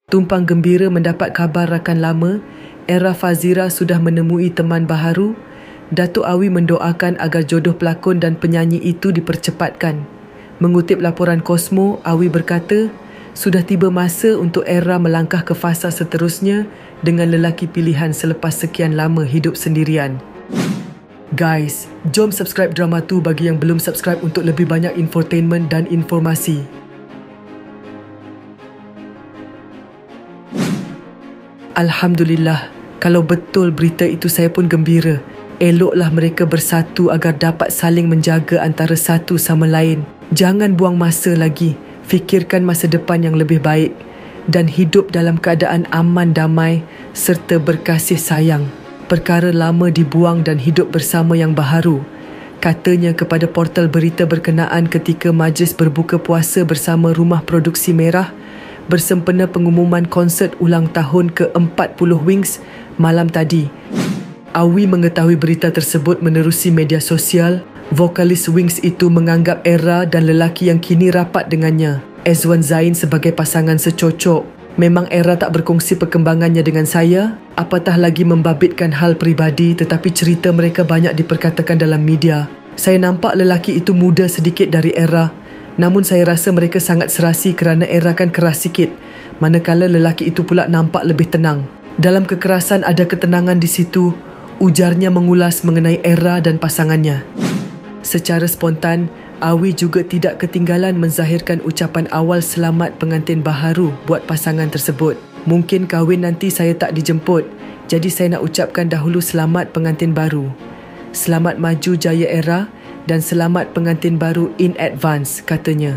Tumpang gembira mendapat khabar rakan lama, Era Fazira sudah menemui teman baharu. Datuk Awi mendoakan agar jodoh pelakon dan penyanyi itu dipercepatkan. Mengutip laporan Cosmo, Awi berkata, sudah tiba masa untuk Era melangkah ke fasa seterusnya dengan lelaki pilihan selepas sekian lama hidup sendirian. Guys, jom subscribe Drama Tu bagi yang belum subscribe untuk lebih banyak infotainment dan informasi. Alhamdulillah, kalau betul berita itu saya pun gembira. Eloklah mereka bersatu agar dapat saling menjaga antara satu sama lain. Jangan buang masa lagi, fikirkan masa depan yang lebih baik dan hidup dalam keadaan aman damai serta berkasih sayang. Perkara lama dibuang dan hidup bersama yang baharu, katanya kepada portal berita berkenaan ketika majlis berbuka puasa bersama Rumah Produksi Merah bersempena pengumuman konsert ulang tahun ke-40 Wings malam tadi. Awi mengetahui berita tersebut menerusi media sosial. Vokalis Wings itu menganggap Era dan lelaki yang kini rapat dengannya, Ezwan Zain, sebagai pasangan secocok. Memang Era tak berkongsi perkembangannya dengan saya, apatah lagi membabitkan hal peribadi, tetapi cerita mereka banyak diperkatakan dalam media. Saya nampak lelaki itu muda sedikit dari Era, namun saya rasa mereka sangat serasi kerana Era kan keras sikit, manakala lelaki itu pula nampak lebih tenang. Dalam kekerasan ada ketenangan di situ, ujarnya mengulas mengenai Era dan pasangannya. Secara spontan, Awi juga tidak ketinggalan menzahirkan ucapan awal selamat pengantin baharu buat pasangan tersebut. Mungkin kahwin nanti saya tak dijemput, jadi saya nak ucapkan dahulu selamat pengantin baru. Selamat maju jaya Era dan selamat pengantin baru in advance, katanya.